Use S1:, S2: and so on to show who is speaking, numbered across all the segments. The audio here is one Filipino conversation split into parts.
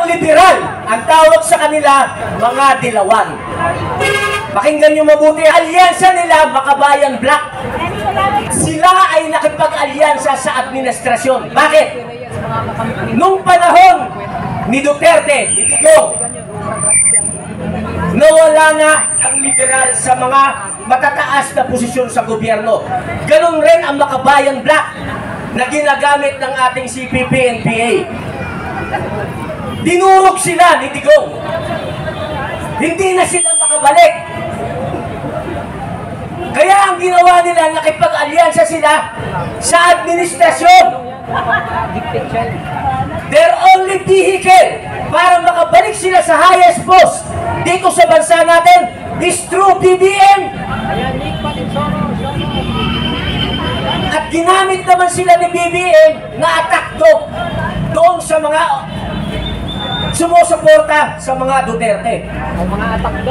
S1: ang liberal. Ang tawag sa kanila, mga dilawan. Pakinggan nyo mabuti, alyansa nila, Makabayan Black. Sila ay nakipag-alyansa sa administrasyon. Bakit? Nung panahon ni Duterte, Digong, nawala na ang liberal sa mga matataas na posisyon sa gobyerno. Ganon rin ang Makabayan Black na ginagamit ng ating CPP-NPA. Dinurog sila ni Digong. Hindi na sila makabalik. Kaya ang ginawa nila, nakipag-alyansa sila sa administrasyon. Their only vehicle para makabalik sila sa highest post dito sa bansa natin is through BBM. At ginamit naman sila ni BBM na attack doon sa mga sumusuporta sa mga Duterte.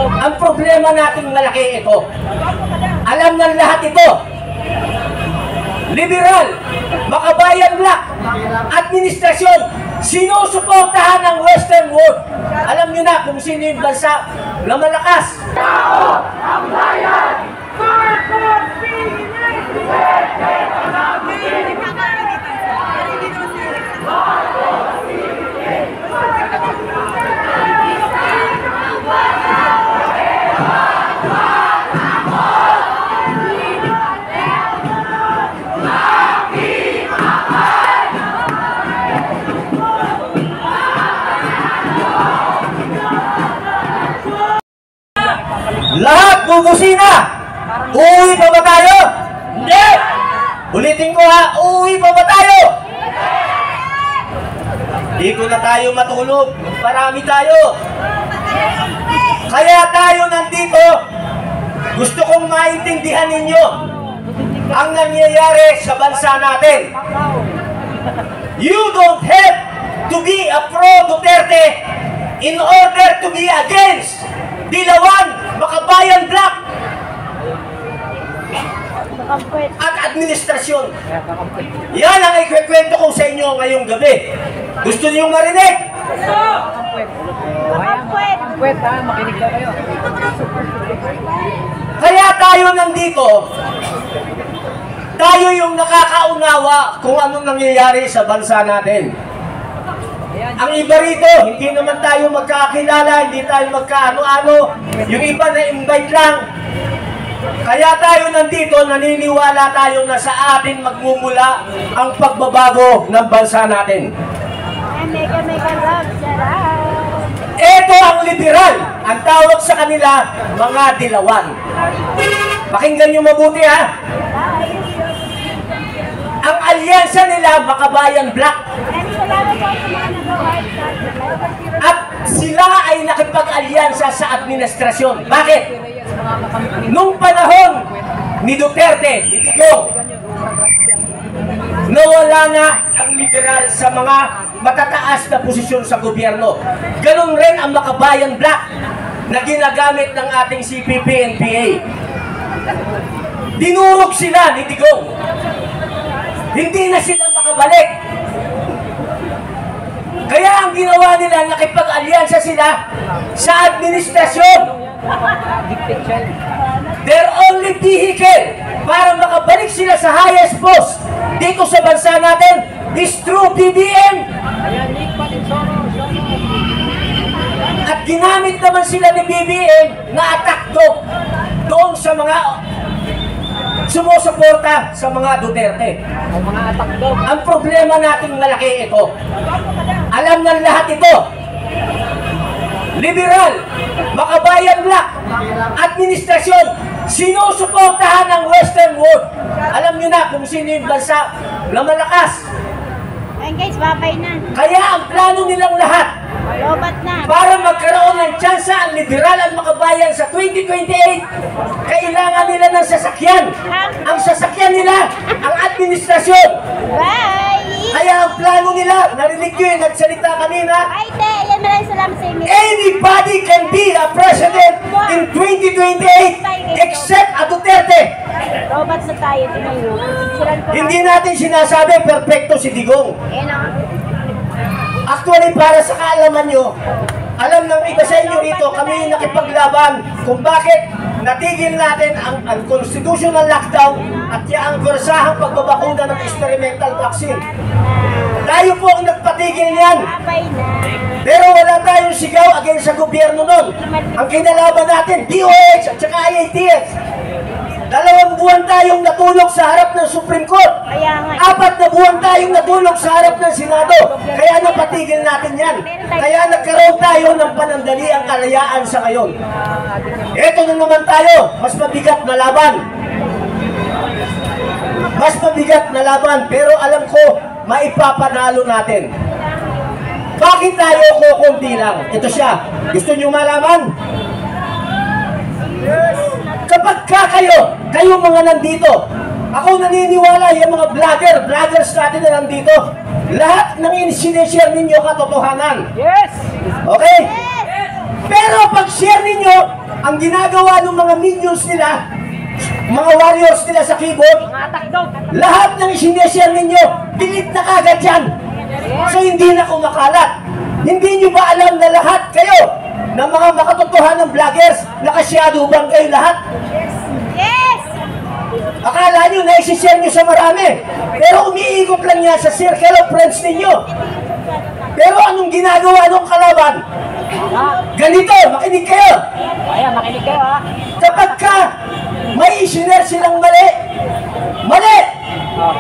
S1: Ang problema nating malaki ito. Alam ng lahat ito. Liberal, Makabayan Black, administrasyon, sinusuportahan ng Western world. Alam nyo na kung sino yung bansa na malakas. Tao ang bayan! Lahat bubusina! Uuwi pa ba tayo? Hindi! Ulitin ko ha, uuwi pa ba tayo? Hindi ko na tayo matulog. Marami tayo. Kaya tayo nandito. Gusto kong maintindihan ninyo ang nangyayari sa bansa natin. You don't have to be a pro-Duterte in order to be against Dilawan, Makabayan Black at administrasyon. Yan ang ikikwento ko sa inyo ngayong gabi. Gusto niyo marinig? Kaya tayo nandito. Tayo yung nakakaunawa kung anong nangyayari sa bansa natin. Ang iba rito, hindi naman tayo magkakilala, hindi tayo magkaano-ano. Yung iba na-invite lang. Kaya tayo nandito, naniniwala tayo na sa atin magmumula ang pagbabago ng bansa natin. Ito ang liberal. Ang tawag sa kanila, mga dilawan. Pakinggan nyo mabuti ha. Ang alyansa nila, Makabayan Black. At sila ay nakipag-alyansa sa administrasyon. Bakit? Nung panahon ni Duterte, Digong, nawala na ang liberal sa mga matataas na posisyon sa gobyerno. Ganon rin ang Makabayan Black na ginagamit ng ating CPP-NPA. Dinurog sila ni Digong. Hindi na sila makabalik. Kaya ang ginawa nila, nakipag-alyansa sila sa administrasyon. Their only vehicle para makabalik sila sa highest post dito sa bansa natin is through BBM. At ginamit naman sila ni BBM na attack doon sa mga sumusuporta sa mga Duterte. Ang problema nating malaki ito. Alam ng lahat ito. Liberal, Makabayan Black, administrasyon, sinusuportahan ng Western world. Alam nyo na kung sino yung bansa na malakas.
S2: Ayun guys, babay na.
S1: Kaya ang plano nilang lahat,
S2: lobat na.
S1: para magkaroon ng tsansa ang liberal at Makabayan sa 2028, kailangan nila ng sasakyan. Ang sasakyan nila, ang administrasyon.
S2: Bye!
S1: Kaya ang plano nila, narinig nyo yung nagsalita kanina,
S2: Ay, te, yan maraming salamat sa inyo.
S1: anybody can be a president in 2028 except a Duterte.
S2: Lobat na tayo, tinayo. Picturean ko.
S1: Hindi natin sinasabi perfecto si Digong.
S2: Ayan ang
S1: Actually, para sa kaalaman nyo, alam ng iba sa inyo rito, kami yung nakipaglaban kung bakit natigil natin ang unconstitutional lockdown at ang kursahang pagbabakuna ng experimental vaccine. Tayo po ang nagpatigil niyan.
S2: Abay na.
S1: Pero wala tayong sigaw against sa gobyerno nun. Ang kinalaban natin, DOH at saka IATF. 2 buwan tayong natulog sa harap ng Supreme Court.
S2: Kaya nga.
S1: 4 na buwan tayong natulog sa harap ng Senado. Kaya napatigil natin yan. Kaya nagkaroon tayo ng panandaliang kalayaan sa ngayon. Ito na naman tayo, mas mabigat na laban. Mas mabigat na laban, pero alam ko, maipapanalo natin. Bakit tayo kukunti lang? Ito siya. Gusto niyo malaman? Kapag kayo mga nandito, ako naniniwala yung mga vloggers natin na nandito, lahat ng sinishare ninyo katotohanan.
S3: Yes!
S1: Okay? Pero pag share ninyo, ang ginagawa ng mga minions nila, mga warriors nila sa keyboard,
S3: Mga takdog!
S1: lahat ng sinishare ninyo, delete na kagad yan. So hindi na kumakalat. Hindi nyo ba alam na lahat kayo, ng mga makatotohanan vloggers, nakasyado bang kayo lahat?
S2: Yes!
S1: Akala nyo na isi-share nyo sa marami. Pero umiikot lang yan sa circle of friends ninyo. Pero anong ginagawa ng kalaban? Ganito, makinig kayo.
S3: Ayan, makinig kayo ha.
S1: Kapag ka may isinare silang mali,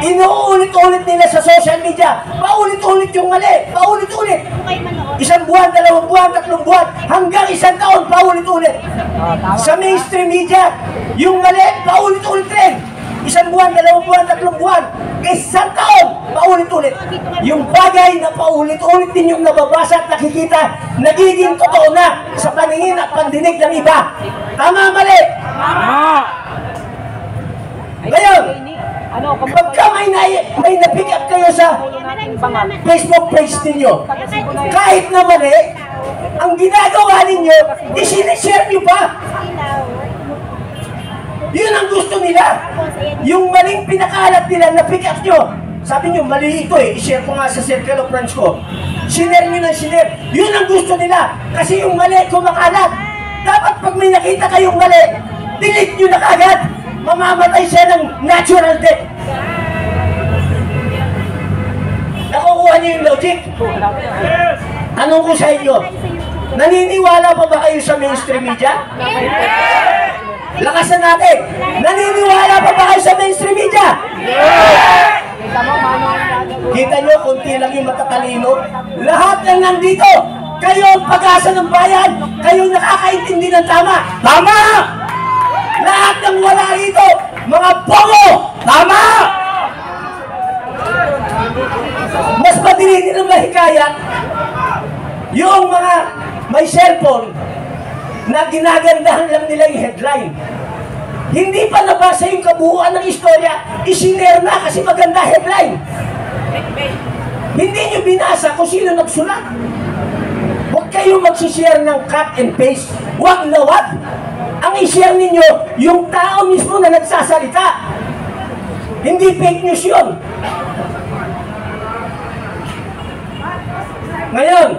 S1: inuulit-ulit nila sa social media, paulit-ulit yung mali, paulit-ulit.
S2: Okay, manood.
S1: 1 buwan, 2 buwan, 3 buwan, hanggang 1 taon, paulit-ulit.
S3: Tama.
S1: Sa mainstream media, yung mali, paulit-ulit rin. 1 buwan, 2 buwan, 3 buwan, 1 taon, paulit-ulit. Yung bagay na paulit-ulit din yung nababasa at nakikita, nagiging totoo na sa paningin at pandinig ng iba. Tama, mali. Ngayon,
S3: Ano,
S1: pagka may na-pick up kayo sa
S2: Maraming salamat.
S1: Facebook page ninyo, kahit na mali, ang ginagawa ninyo, isinishare nyo pa.
S2: Ilaw.
S1: Yun ang gusto nila.
S2: Tapos, ayan.
S1: Yung maling pinakalat nila na pick up nyo. Sabi nyo, mali ito eh. I-share ko nga sa circle of friends ko. Sinare nyo ng sinare. Yun ang gusto nila. Kasi yung mali kumakalat. Dapat pag may nakita kayong mali, delete nyo na kagad. Mamamatay siya ng natural death. Nakukuha niyo yung logic? Tanong ko sa inyo, naniniwala pa ba kayo sa mainstream media? Lakasan natin. Naniniwala pa ba kayo sa mainstream media?
S3: Kita mo, mano ang gagawin.
S1: Kita nyo, konti lang yung matatalino. Lahat ng nandito, kayo ang pag-asa ng bayan, kayo nakakaintindi ng tama. Tama! Lahat ng wala rito, mga bongo! Tama! Mas madali nilang mahikayat yung mga may cellphone na ginagandahan lang nila yung headline. Hindi pa nabasa yung kabuuan ng istorya, isinare na kasi maganda headline. Hindi nyo binasa kung sino nagsulat. Huwag kayo magsishare ng cut and paste. Huwag na huwag. Ang i-share ninyo, yung tao mismo na nagsasalita. Hindi fake news yun. Ngayon,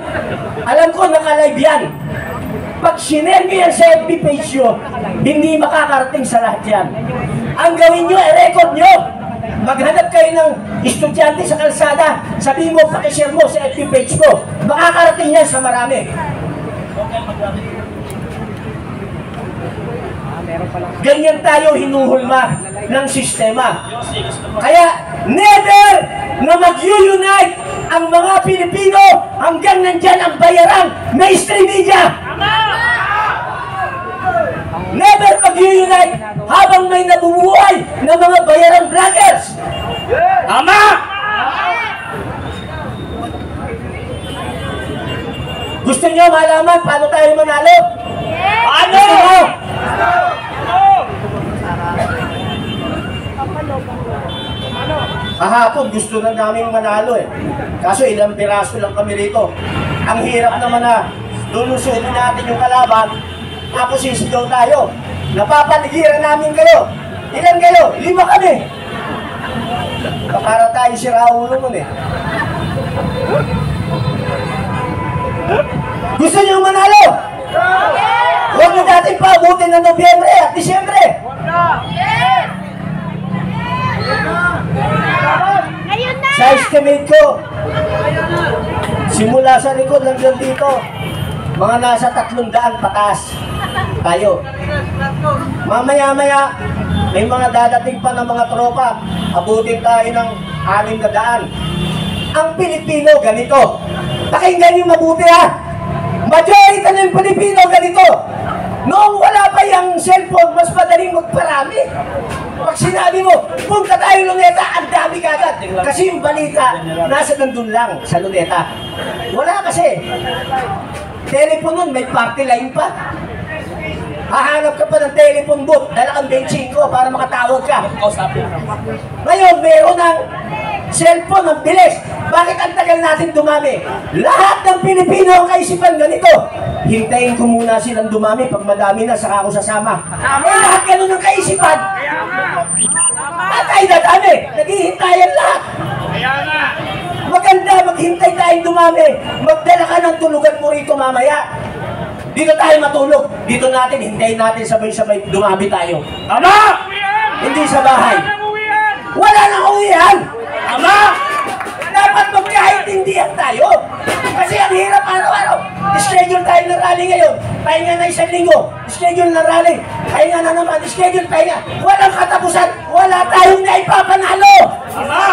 S1: alam ko naka-live yan. Pag sinare nyo yan sa FB page nyo, hindi makakarating sa lahat yan. Ang gawin nyo, i-record nyo. Maghanap kayo ng estudyante sa kalsada, sabihin mo, pakishare mo sa FB page ko. Makakarating yan sa marami. Ganyan tayo hinuhulma ng sistema. Kaya never na mag-unite ang mga Pilipino hanggang nandyan ang bayarang mainstream media. Never mag-unite habang may nabubuhay ng mga bayarang vloggers. Tama! Gusto nyo malaman paano tayo manalo? Paano? Gusto nyo? Kahapon gusto na naming manalo eh. Kaso ilang piraso lang kami rito. Ang hirap naman na lulusunin natin yung kalaban, tapos sisigaw tayo. Napapaligiran namin kayo. Ilan kayo? 5 kami. Para tayo si Raulo nun eh. Gusto niyo manalo? Huwag na natin paabutin ng Nobyembre at Disyembre.
S2: Ngayon na!
S1: Sa estimate ko, simula sa likod hanggang dito, mga nasa 300 pataas tayo. Mamaya-maya, may mga dadating pa ng mga tropa, abutin tayo ng 600. Ang Pilipino ganito. Pakinggan niyo mabuti ha. Majority ng Pilipino ganito. Noong wala pa yung cellphone, mas madaling magparami. Pag sinabi mo, punta tayo Luneta, ang dami kagad. Kasi yung balita, nasa nandun lang sa Luneta. Wala kasi. Telephone nun, may party line pa. Hahanap ka pa ng telephone booth, dala kang benching ko para makatawag ka. Ngayon, meron ng cellphone ang bilis. Bakit ang tagal natin dumami? Lahat ng Pilipino ang kaisipan ganito. Hintayin ko muna silang dumami. Pag madami na, saka ako sasama. Lahat ganun ang kaisipan. Patay na dami. Naghihintayan lahat. Maganda, maghintay tayong dumami. Magdala ka ng tulugan mo rito mamaya. Dito tayo matulog. Dito natin, hintayin natin sabay-sabay dumami tayo. Tama! Hindi sa bahay. Wala nang uwihan. Tama! Dapat magkaintindihan tayo. Kasi ang hirap araw-araw. Schedule tayo ng rally ngayon. Pahinga na 1 linggo. Schedule ng rally. Pahinga na naman. Schedule pahinga. Walang katapusan. Wala tayong naipapanalo. Tama!